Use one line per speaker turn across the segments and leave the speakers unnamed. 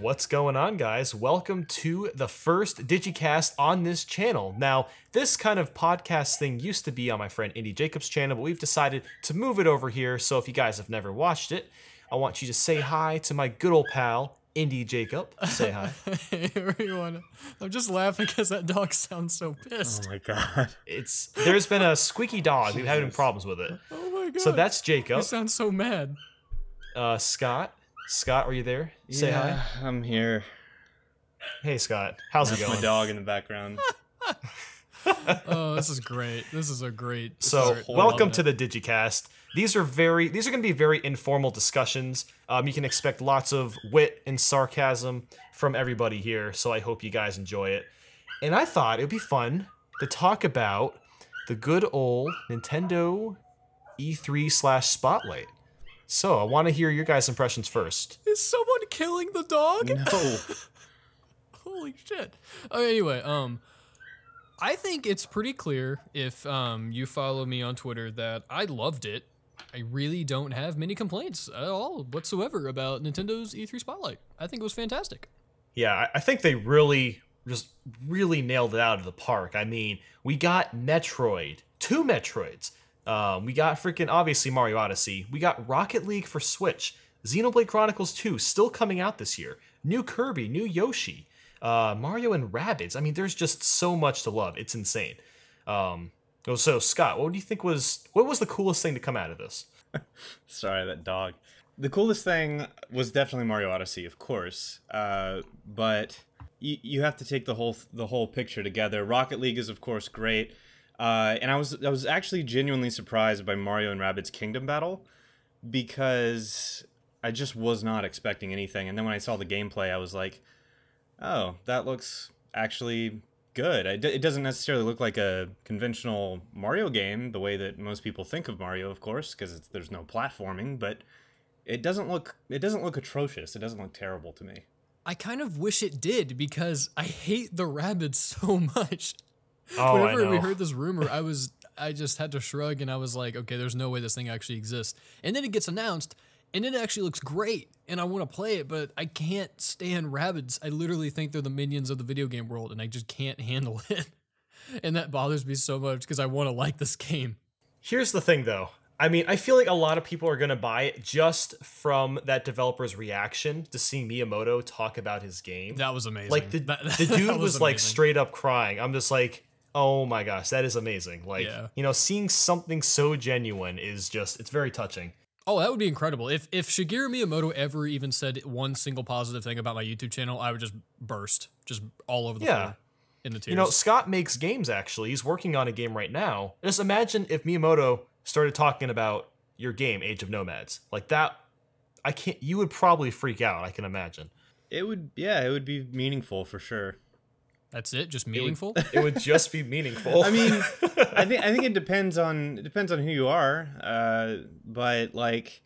What's going on, guys? Welcome to the first Digicast on this channel. Now, this kind of podcast thing used to be on my friend Indy Jacob's channel, but we've decided to move it over here. So if you guys have never watched it, I want you to say hi to my good old pal, Indy Jacob. Say hi.
Hey everyone. I'm just laughing because that dog sounds so pissed.
Oh my god.
There's been a squeaky dog. We've had problems with it.
Oh my god.
So that's Jacob.
He sounds so mad.
Scott. Scott, are you there? Say hi.
I'm here.
Hey, Scott. How's it
That's
going?
my dog in the background.
Oh, this is great. This is a great
So,
start.
welcome to the Digicast. These are going to be very informal discussions. You can expect lots of wit and sarcasm from everybody here, so I hope you guys enjoy it. And I thought it would be fun to talk about the good old Nintendo E3/Spotlight. So, I want to hear your guys' impressions first.
Is someone killing the dog?
No.
Holy shit. Oh, anyway, I think it's pretty clear if you follow me on Twitter that I loved it. I really don't have many complaints at all whatsoever about Nintendo's E3 Spotlight. I think it was fantastic.
Yeah, I think they really nailed it out of the park. I mean, we got Metroid, 2 Metroids. We got freaking, obviously, Mario Odyssey. We got Rocket League for Switch. Xenoblade Chronicles 2, still coming out this year. New Kirby, new Yoshi. Mario and Rabbids. I mean, there's just so much to love. It's insane. So, Scott, what do you think was the coolest thing to come out of this?
Sorry, that dog. The coolest thing was definitely Mario Odyssey, of course. But you have to take the whole picture together. Rocket League is, of course, great. And I was actually genuinely surprised by Mario and Rabbids Kingdom Battle because I just was not expecting anything. And then when I saw the gameplay, I was like, oh, that looks actually good. It doesn't necessarily look like a conventional Mario game the way that most people think of Mario, of course, because there's no platforming, but it doesn't look atrocious. It doesn't look terrible to me.
I kind of wish it did because I hate the Rabbids so much.
Oh,
Whenever
I know.
we heard this rumor, I just had to shrug and I was like, okay, there's no way this thing actually exists. And then it gets announced and it actually looks great and I want to play it, but I can't stand Rabbids. I literally think they're the minions of the video game world and I just can't handle it. And that bothers me so much because I want to like this game.
Here's the thing, though. I mean, I feel like a lot of people are going to buy it just from that developer's reaction to seeing Miyamoto talk about his game.
That was amazing.
Like, the dude was like straight up crying. I'm just like, oh my gosh, that is amazing. Like,
Yeah.
you know, seeing something so genuine is just, it's very touching.
Oh, that would be incredible. If Shigeru Miyamoto ever even said one single positive thing about my YouTube channel, I would just burst, just all over the floor in the tears.
You know, Scott makes games, actually. He's working on a game right now. Just imagine if Miyamoto started talking about your game, Age of Nomads. Like that, you would probably freak out, I can imagine.
It would be meaningful for sure.
That's it, just meaningful.
It would just be meaningful.
I mean, I think it depends on who you are. But like,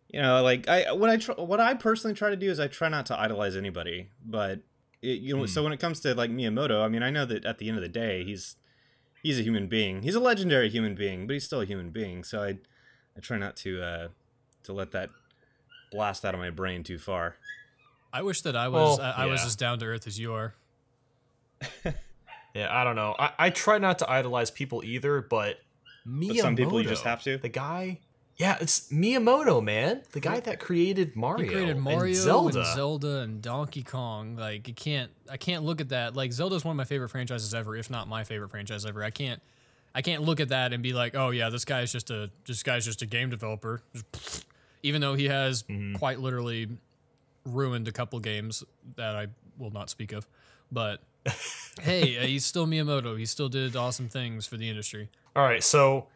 you know, like what I personally try to do is I try not to idolize anybody. But so when it comes to like Miyamoto, I mean, I know that at the end of the day, he's a human being. He's a legendary human being, but he's still a human being. So I try not to let that blast out of my brain too far.
I wish that I was as down to earth as you are.
Yeah, I don't know. I try not to idolize people either, but Miyamoto,
But some people you just have to.
The guy, yeah, it's Miyamoto, man. The guy that created Mario,
He created Mario
and
Zelda and Donkey Kong. Like I can't look at that. Like Zelda's one of my favorite franchises ever, if not my favorite franchise ever. I can't look at that and be like, oh yeah, this guy's just a game developer. Even though he has quite literally ruined a couple games that I will not speak of, but. Hey, he's still Miyamoto. He still did awesome things for the industry.
All right, so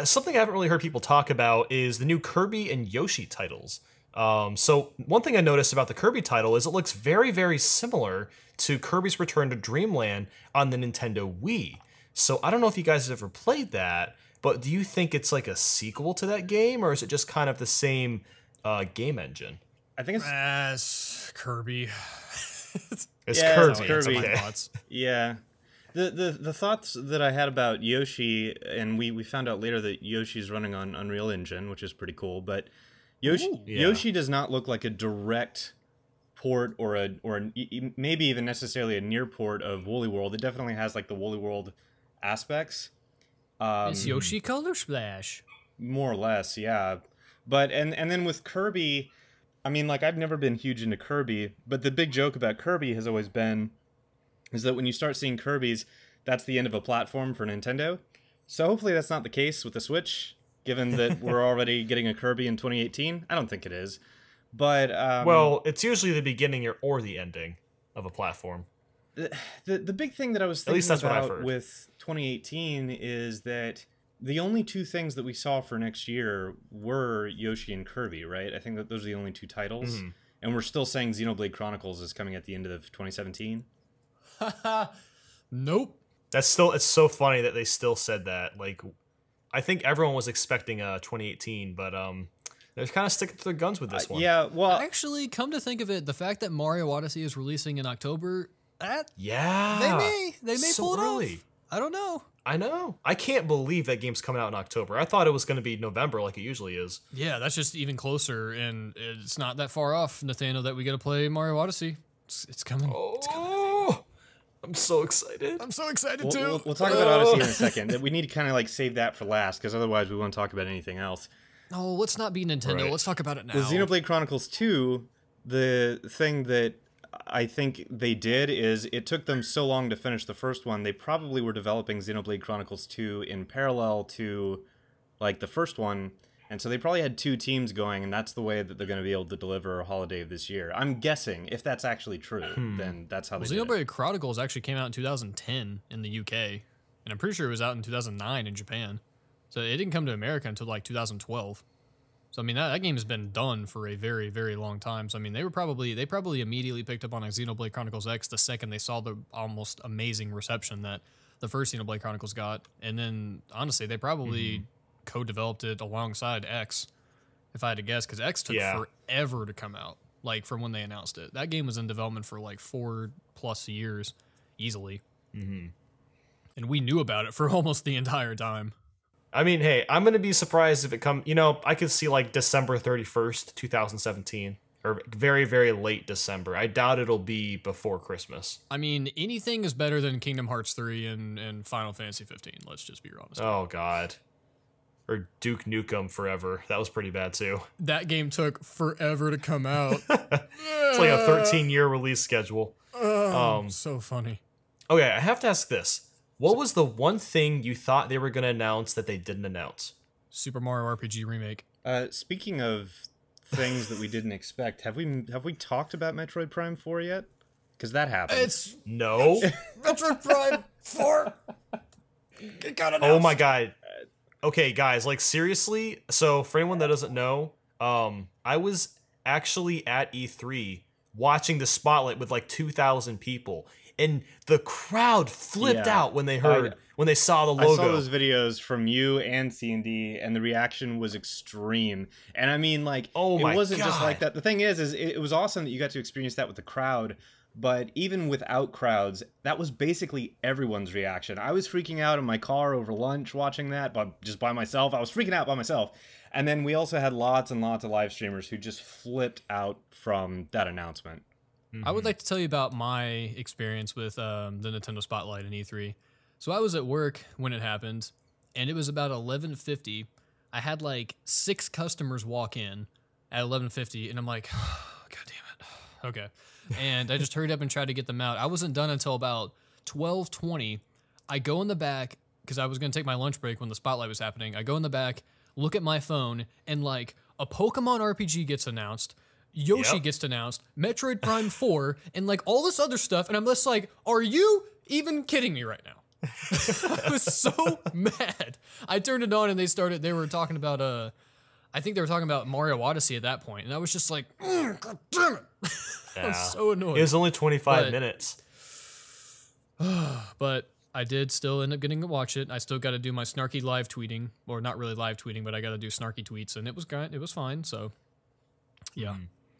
something I haven't really heard people talk about is the new Kirby and Yoshi titles. So one thing I noticed about the Kirby title is it looks very, very similar to Kirby's Return to Dreamland on the Nintendo Wii. So I don't know if you guys have ever played that, but do you think it's like a sequel to that game, or is it just kind of the same game engine?
I think
it's Kirby.
It's
Kirby.
Kirby.
That's
It's
my
okay.
thoughts.
Yeah. The thoughts that I had about Yoshi, and we found out later that Yoshi's running on Unreal Engine, which is pretty cool, but Yoshi
Ooh, yeah.
Yoshi does not look like a direct port or maybe even necessarily a near port of Woolly World. It definitely has like the Woolly World aspects.
It's Yoshi Color Splash.
More or less, yeah. But and then with Kirby, I mean, like, I've never been huge into Kirby, but the big joke about Kirby has always been is that when you start seeing Kirby's, that's the end of a platform for Nintendo. So hopefully that's not the case with the Switch, given that we're already getting a Kirby in 2018. I don't think it is. But
well, it's usually the beginning or the ending of a platform.
The big thing that I was thinking about with 2018 is that the only two things that we saw for next year were Yoshi and Kirby, right? I think that those are the only two titles. Mm-hmm. And we're still saying Xenoblade Chronicles is coming at the end of 2017.
Nope.
It's so funny that they still said that. Like, I think everyone was expecting 2018, but they're kind of sticking to their guns with this one.
Yeah, well,
actually, come to think of it, the fact that Mario Odyssey is releasing in October, they may
so
pull it
early.
off. I don't know.
I know. I can't believe that game's coming out in October. I thought it was going to be November like it usually is.
Yeah, that's just even closer, and it's not that far off, Nathaniel, that we got to play Mario Odyssey. It's coming.
Oh,
it's coming.
I'm so excited.
I'm so excited, too.
We'll talk about Odyssey in a second. We need to kind of like save that for last, because otherwise we won't talk about anything else.
No, let's not be Nintendo. Right. Let's talk about it now.
With Xenoblade Chronicles 2, the thing that I think they did is it took them so long to finish the first one. They probably were developing Xenoblade Chronicles 2 in parallel to like the first one. And so they probably had two teams going, and that's the way that they're going to be able to deliver a holiday of this year. I'm guessing if that's actually true, then that's how they did it.
Xenoblade Chronicles actually came out in 2010 in the UK, and I'm pretty sure it was out in 2009 in Japan. So it didn't come to America until like 2012. So I mean that game has been done for a very, very long time. So I mean they probably immediately picked up on Xenoblade Chronicles X the second they saw the almost amazing reception that the first Xenoblade Chronicles got, and then honestly they probably co-developed it alongside X, if I had to guess, because X took forever to come out. Like from when they announced it, that game was in development for like 4+ years, easily, and we knew about it for almost the entire time.
I mean, hey, I'm going to be surprised if it comes, I could see like December 31st, 2017, or very, very late December. I doubt it'll be before Christmas.
I mean, anything is better than Kingdom Hearts 3 and Final Fantasy 15, let's just be honest.
Oh, God. Or Duke Nukem Forever. That was pretty bad, too.
That game took forever to come out.
It's like a 13-year release schedule.
So funny.
Okay, I have to ask this. What was the one thing you thought they were going to announce that they didn't announce?
Super Mario RPG Remake.
Speaking of things that we didn't expect, have we talked about Metroid Prime 4 yet? Because that happened.
No.
Metroid Prime 4. It got announced.
Oh my God. Okay, guys, like seriously. So for anyone that doesn't know, I was actually at E3 watching the spotlight with like 2,000 people. And the crowd flipped out when they when they saw the logo.
I saw those videos from you and C&D, and the reaction was extreme. And I mean, like, it wasn't just like that. The thing is it was awesome that you got to experience that with the crowd. But even without crowds, that was basically everyone's reaction. I was freaking out in my car over lunch watching that, but just by myself. I was freaking out by myself. And then we also had lots and lots of live streamers who just flipped out from that announcement.
I would like to tell you about my experience with the Nintendo Spotlight in E3. So I was at work when it happened, and it was about 11:50. I had like 6 customers walk in at 11:50, and I'm like, oh, God damn it. Okay. And I just hurried up and tried to get them out. I wasn't done until about 12:20. I go in the back, because I was going to take my lunch break when the Spotlight was happening. I go in the back, look at my phone, and like a Pokemon RPG gets announced. Yoshi gets announced, Metroid Prime 4, and like all this other stuff, and I'm just like, are you even kidding me right now? I was so mad. I turned it on and they were talking about I think they were talking about Mario Odyssey at that point, and I was just like, God damn it. I was so annoyed.
It was only 25 minutes.
But I did still end up getting to watch it. I still got to do my snarky live tweeting, or not really live tweeting, but I got to do snarky tweets, and it was fine, so yeah.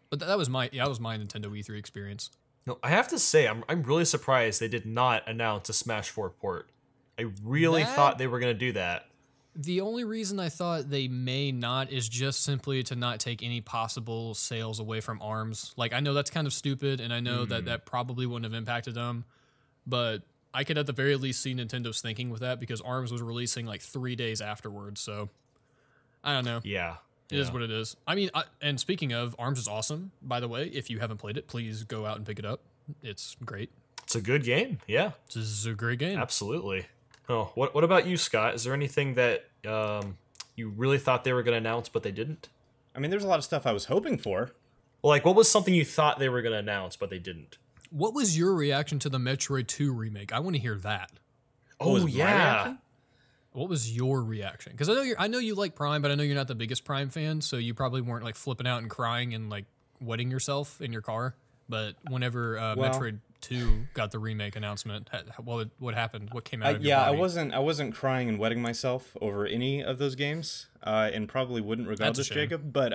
But that was my Nintendo E3 experience.
No, I have to say, I'm really surprised they did not announce a Smash 4 port. I really thought they were going to do that.
The only reason I thought they may not is just simply to not take any possible sales away from ARMS. Like, I know that's kind of stupid, and I know that probably wouldn't have impacted them, but I could at the very least see Nintendo's thinking with that because ARMS was releasing like 3 days afterwards, so I don't know.
Yeah.
It is what it is. I mean, and speaking of, ARMS is awesome, by the way. If you haven't played it, please go out and pick it up. It's great.
It's a good game. Yeah.
This is a great game.
Absolutely. Oh, what about you, Scott? Is there anything that you really thought they were going to announce, but they didn't?
I mean, there's a lot of stuff I was hoping for.
Like, what was something you thought they were going to announce, but they didn't?
What was your reaction to the Metroid 2 remake? I want to hear that.
Oh, yeah.
What was your reaction? Because I know you like Prime, but I know you're not the biggest Prime fan, so you probably weren't like flipping out and crying and like wetting yourself in your car. But whenever Metroid 2 got the remake announcement, what happened? What came out of your body?
I wasn't crying and wetting myself over any of those games, and probably wouldn't regardless, Jacob. But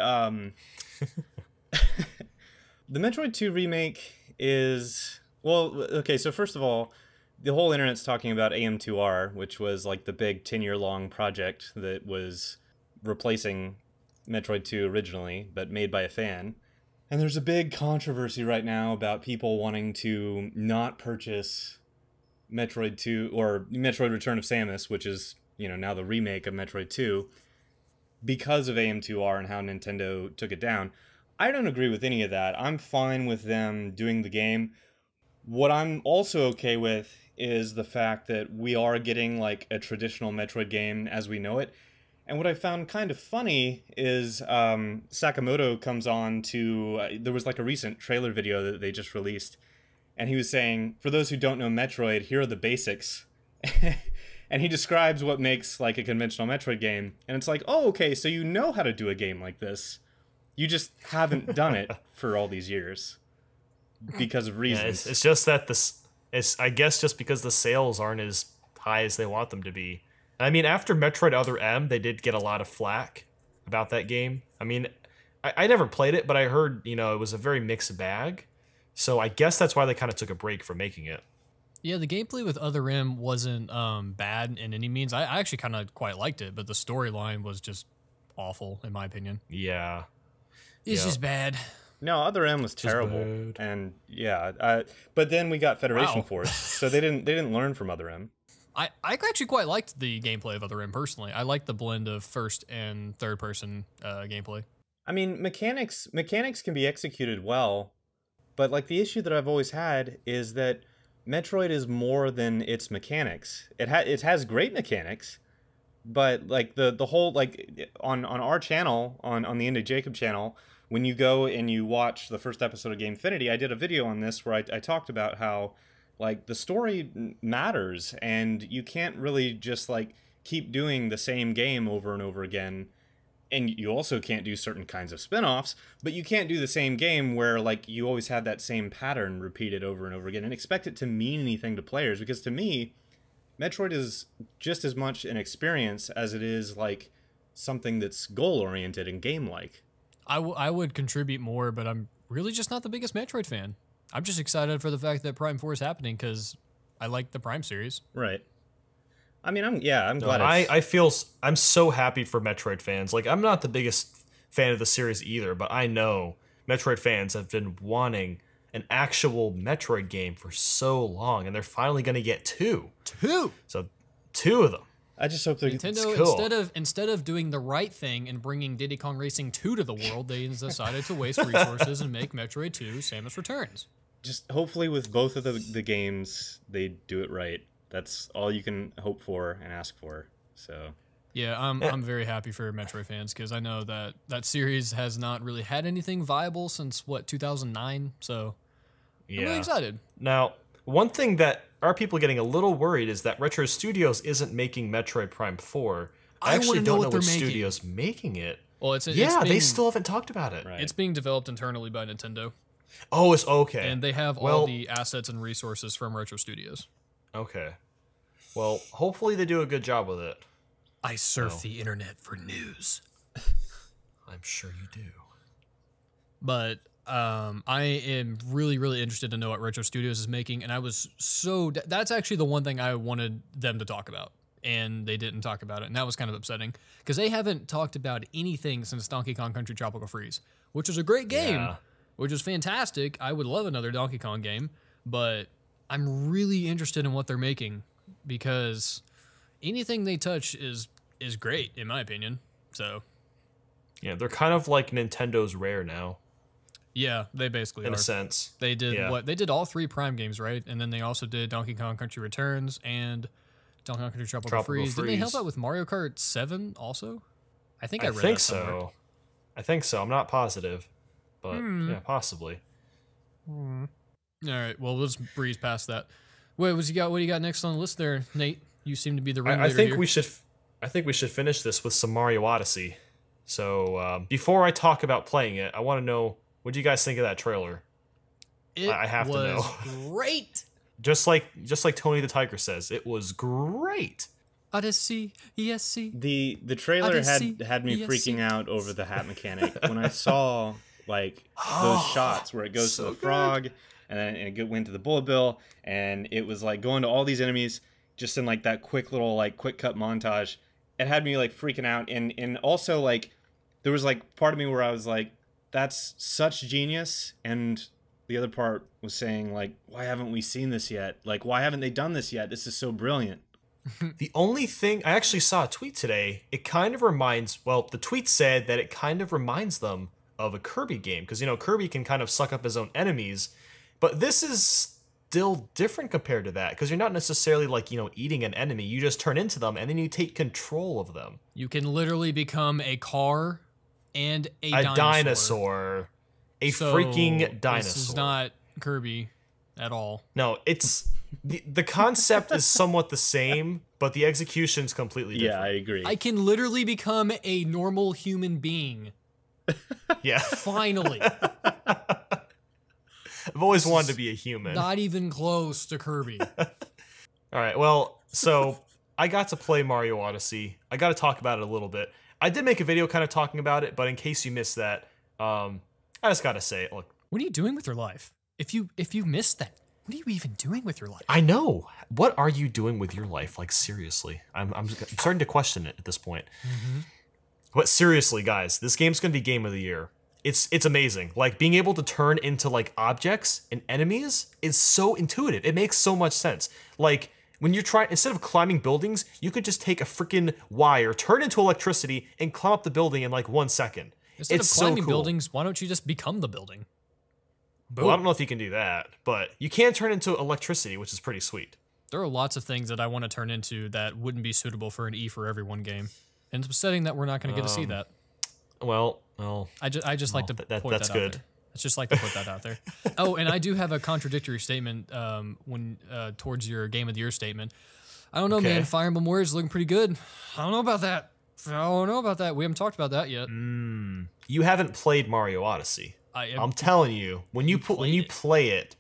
the Metroid 2 remake is, well, okay, so first of all, the whole internet's talking about AM2R, which was like the big 10-year-long project that was replacing Metroid 2 originally, but made by a fan. And there's a big controversy right now about people wanting to not purchase Metroid 2 or Metroid Return of Samus, which is, you know, now the remake of Metroid 2, because of AM2R and how Nintendo took it down. I don't agree with any of that. I'm fine with them doing the game. What I'm also okay with is the fact that we are getting like a traditional Metroid game as we know it. And what I found kind of funny is Sakamoto comes on to, there was like a recent trailer video that they just released, and he was saying, for those who don't know Metroid, here are the basics. And he describes what makes like a conventional Metroid game, and it's like, oh, okay, so you know how to do a game like this. You just haven't done it for all these years because of reasons.
Yeah, it's just that I guess just because the sales aren't as high as they want them to be. I mean, after Metroid Other M, they did get a lot of flack about that game. I mean, I never played it, but I heard, you know, it was a very mixed bag. So I guess that's why they kind of took a break from making it.
Yeah, the gameplay with Other M wasn't bad in any means. I actually kind of quite liked it, but the storyline was just awful, in my opinion.
Yeah.
It's just bad.
No, Other M was terrible, and yeah, but then we got Federation Force, so they didn't learn from Other M.
I actually quite liked the gameplay of Other M personally. I liked the blend of first and third person gameplay.
I mean, mechanics can be executed well, but like the issue that I've always had is that Metroid is more than its mechanics. It has great mechanics, but like the whole, like on our channel, on the Indie Jacob channel, when you go and you watch the first episode of Gamefinity, I did a video on this where I talked about how like the story matters, and you can't really just like keep doing the same game over and over again. And you also can't do certain kinds of spin-offs, but you can't do the same game where like you always have that same pattern repeated over and over again and expect it to mean anything to players. Because to me, Metroid is just as much an experience as it is like something that's goal-oriented and game-like.
I would contribute more, but I'm really just not the biggest Metroid fan. I'm just excited for the fact that Prime 4 is happening because I like the Prime series.
Right. I mean, I'm glad.
I'm so happy for Metroid fans. Like, I'm not the biggest fan of the series either, but I know Metroid fans have been wanting an actual Metroid game for so long, and they're finally going to get two. So, 2 of them.
I just hope
Nintendo,
cool.
instead of doing the right thing and bringing Diddy Kong Racing 2 to the world, they decided to waste resources and make Metroid 2 Samus Returns.
Just hopefully with both of the games, they do it right. That's all you can hope for and ask for. So
yeah, I'm very happy for Metroid fans because I know that series has not really had anything viable since 2009. So yeah. I'm really excited.
Now, one thing that our people getting a little worried is that Retro Studios isn't making Metroid Prime 4. I actually don't know what studio's making it.
Well,
they still haven't talked about it.
Right. It's being developed internally by Nintendo.
Oh, it's okay.
And they have all the assets and resources from Retro Studios.
Okay. Well, hopefully they do a good job with it.
I surf the internet for news.
I'm sure you do.
But I am really, really interested to know what Retro Studios is making, and I was that's actually the one thing I wanted them to talk about. and they didn't talk about it, and that was kind of upsetting because they haven't talked about anything since Donkey Kong Country Tropical Freeze, which is a great game, which is fantastic. I would love another Donkey Kong game, but I'm really interested in what they're making because anything they touch is great in my opinion. So
yeah, they're kind of like Nintendo's Rare now.
Yeah, they basically are.
In a sense.
They did what? They did all 3 Prime games, right? And then they also did Donkey Kong Country Returns and Donkey Kong Country Tropical Freeze. Didn't they help out with Mario Kart 7 also? I think I read that somewhere.
I think so. I'm not positive. But yeah, possibly.
All right, well, we'll just breeze past that. Wait, what do you got next on the list there, Nate? You seem to be the ringleader here.
I think we should finish this with some Mario Odyssey. So, before I talk about playing it, I want to know, what do you guys think of that trailer? I have to know.
Great.
Just like Tony the Tiger says, it was great.
Odyssey, ESC.
The trailer
Odyssey,
had me
ESC.
freaking out over the hat mechanic. When I saw like those shots where it goes to the frog and then it went to the bullet bill and it was like going to all these enemies just in like that quick little like quick cut montage, it had me like freaking out. And also like there was like part of me where I was like, that's such genius, and the other part was saying like, why haven't we seen this yet? Like, why haven't they done this yet? This is so brilliant.
The only thing, I actually saw a tweet today, it kind of reminds, well, the tweet said that it kind of reminds them of a Kirby game, because, you know, Kirby can kind of suck up his own enemies, but this is still different compared to that, because you're not necessarily like, you know, eating an enemy, you just turn into them, and then you take control of them.
You can literally become a car and a
dinosaur. A freaking dinosaur.
This is not Kirby at all.
No, it's... The concept is somewhat the same, but the execution's completely different.
Yeah, I agree.
I can literally become a normal human being.
Yeah.
Finally.
I've always wanted to be a human.
Not even close to Kirby.
All right, well, so I got to play Mario Odyssey. I got to talk about it a little bit. I did make a video kind of talking about it, but in case you missed that, I just got to say, look.
What are you doing with your life? If you missed that, what are you even doing with your life?
I know. What are you doing with your life? Like, seriously. I'm starting to question it at this point. Mm-hmm. But seriously, guys, this game's going to be Game of the Year. It's amazing. Like, being able to turn into, like, objects and enemies is so intuitive. It makes so much sense. Like, when you're trying, instead of climbing buildings, you could just take a freaking wire, turn into electricity, and climb up the building in, like, 1 second.
Instead of climbing buildings, why don't you just become the building?
Boom. Well, I don't know if you can do that, but you can turn into electricity, which is pretty sweet.
There are lots of things that I want to turn into that wouldn't be suitable for an E for Everyone game. And it's upsetting that we're not going to get to see that.
Well,
I just like to point that
that's
out
good.
there. It's just like to put that out there. Oh, and I do have a contradictory statement towards your Game of the Year statement. I don't know, man. Fire Emblem Warriors is looking pretty good. I don't know about that. We haven't talked about that yet.
You haven't played Mario Odyssey. I'm telling you, when you play it,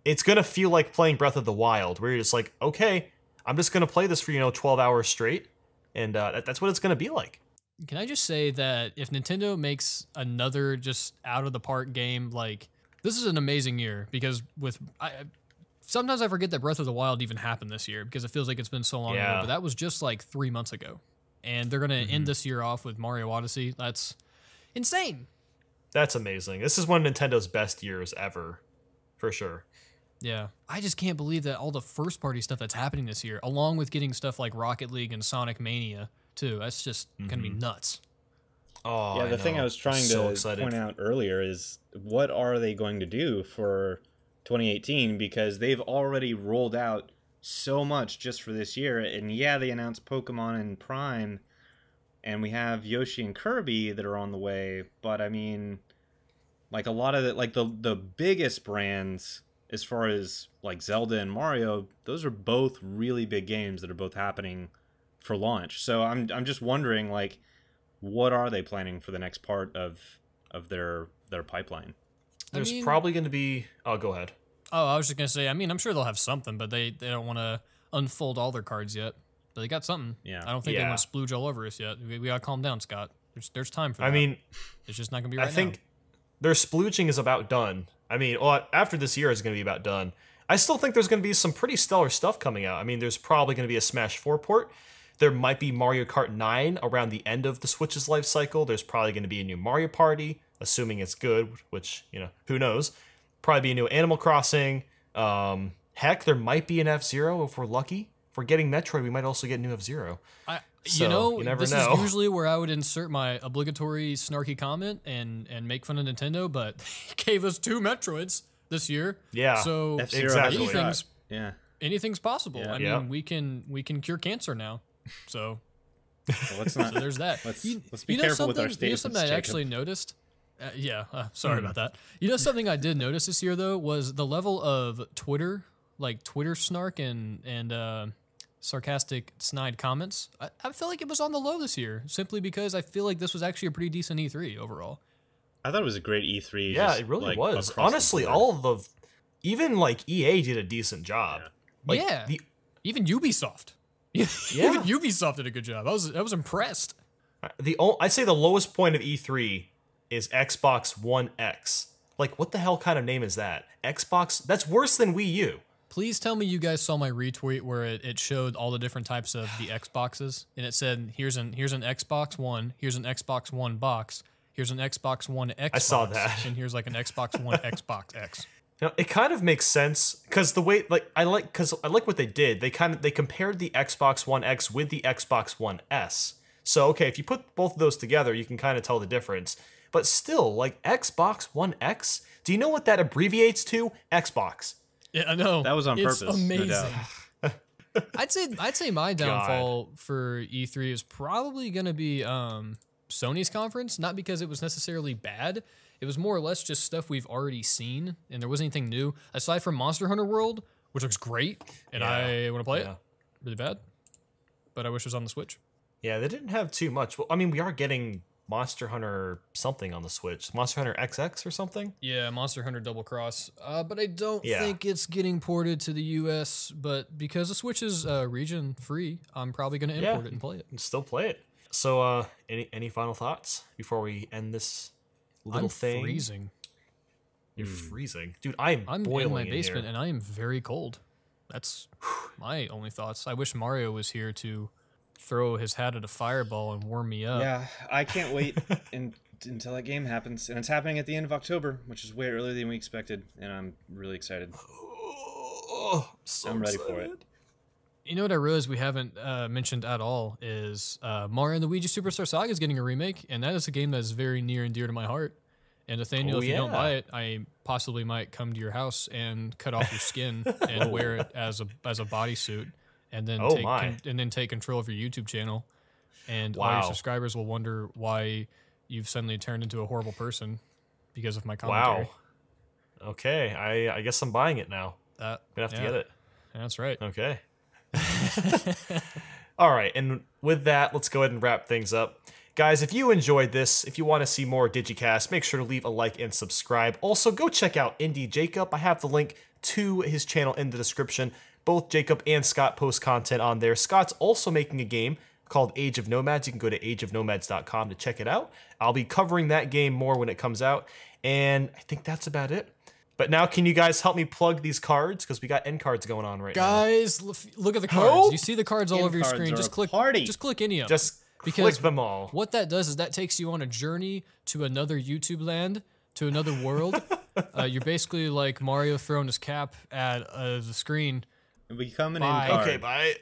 it's gonna feel like playing Breath of the Wild, where you're just like, okay, I'm just gonna play this for 12 hours straight, and that's what it's gonna be like.
Can I just say that if Nintendo makes another just out of the park game, like, this is an amazing year, because sometimes I forget that Breath of the Wild even happened this year because it feels like it's been so long ago, but that was just like 3 months ago, and they're gonna end this year off with Mario Odyssey. That's insane.
That's amazing. This is one of Nintendo's best years ever, for sure.
Yeah. I just can't believe that all the first-party stuff that's happening this year, along with getting stuff like Rocket League and Sonic Mania, too. That's just going to be nuts.
Oh,
yeah, the thing I was trying to point out earlier is, what are they going to do for 2018? Because they've already rolled out so much just for this year. And yeah, they announced Pokemon and Prime, and we have Yoshi and Kirby that are on the way, but I mean, like a lot of it, like the biggest brands as far as like Zelda and Mario, those are both really big games that are both happening for launch. So I'm just wondering, like, what are they planning for the next part of their pipeline?
There's probably going to be. Oh, go ahead.
Oh, I was just gonna say. I mean, I'm sure they'll have something, but they don't want to unfold all their cards yet. But they got something.
Yeah.
I don't think they want to splooge all over us yet. We gotta calm down, Scott. There's time for that.
I mean,
it's just not gonna be right now.
I think their splooging is about done. I mean, after this year is going to be about done. I still think there's going to be some pretty stellar stuff coming out. I mean, there's probably going to be a Smash 4 port. There might be Mario Kart 9 around the end of the Switch's life cycle. There's probably going to be a new Mario Party, assuming it's good, which, who knows. Probably be a new Animal Crossing. Heck, there might be an F-Zero if we're lucky. If we're getting Metroid, we might also get new F-Zero.
You never
this
know. Is usually where I would insert my obligatory snarky comment and make fun of Nintendo, but they gave us 2 Metroids this year.
Yeah,
so
exactly.
Anything's possible.
Yeah.
I mean, we can cure cancer now. So,
well, let's not.
so there's that.
Let's be careful with our statements.
You know something I actually noticed? Sorry about that. You know something I did notice this year though was the level of Twitter snark and sarcastic snide comments. I feel like it was on the low this year, simply because I feel like this was actually a pretty decent E3 overall.
I thought it was a great E3.
Yeah, it really was. Honestly, all of even like EA did a decent job.
Yeah. Even Ubisoft. Even Ubisoft did a good job. I was impressed.
I'd say the lowest point of E3 is Xbox One X. Like, what the hell kind of name is that? Xbox? That's worse than Wii U.
Please tell me you guys saw my retweet where it showed all the different types of the Xboxes, and it said, here's an Xbox One, here's an Xbox One box, here's an Xbox One X.
I saw that.
And here's like an Xbox One Xbox X.
It kind of makes sense because the way, I like what they did. They compared the Xbox One X with the Xbox One S. So okay, if you put both of those together, you can kind of tell the difference. But still, like Xbox One X, do you know what that abbreviates to? Xbox.
Yeah, I know.
That was on purpose.
It's amazing.
No doubt.
I'd say my downfall for E3 is probably gonna be Sony's conference, not because it was necessarily bad. It was more or less just stuff we've already seen, and there wasn't anything new aside from Monster Hunter World, which looks great, and I want to play it really bad, but I wish it was on the Switch.
Yeah, they didn't have too much. Well, I mean, we are getting Monster Hunter something on the Switch, Monster Hunter XX or something.
Yeah, Monster Hunter Double Cross, but I don't think it's getting ported to the US. But because the Switch is region free, I'm probably going to import it and play it.
And still play it. So, any final thoughts before we end this little thing?
I'm freezing.
You're freezing, dude. I'm boiling
in my basement,
here.
and I am very cold. That's my only thoughts. I wish Mario was here to throw his hat at a fireball and warm me up.
Yeah, I can't wait until that game happens, and it's happening at the end of October, which is way earlier than we expected, and I'm really excited. I'm ready for it.
You know what I realized we haven't mentioned at all is Mario and Luigi Superstar Saga is getting a remake, and that is a game that is very near and dear to my heart. And Nathaniel, if you don't buy it, I possibly might come to your house and cut off your skin and wear it as a bodysuit, and then take control of your YouTube channel. And all your subscribers will wonder why you've suddenly turned into a horrible person because of my commentary.
Wow. Okay, I guess I'm buying it now. I'm gonna have to get it.
That's right.
Okay. All right, and with that, let's go ahead and wrap things up. Guys, if you enjoyed this, if you want to see more Digicast, make sure to leave a like and subscribe. Also, go check out Indie Jacob. I have the link to his channel in the description. Both Jacob and Scott post content on there. Scott's also making a game called Age of Nomads. You can go to ageofnomads.com to check it out. I'll be covering that game more when it comes out, and I think that's about it. But now, can you guys help me plug these cards? Because we got end cards going on right now.
Guys, look at the cards. You see the cards all over your screen. Just click any of them.
Just click them all.
What that does is that takes you on a journey to another YouTube land, to another world. You're basically like Mario throwing his cap at the screen.
Become an end card.
Okay, bye.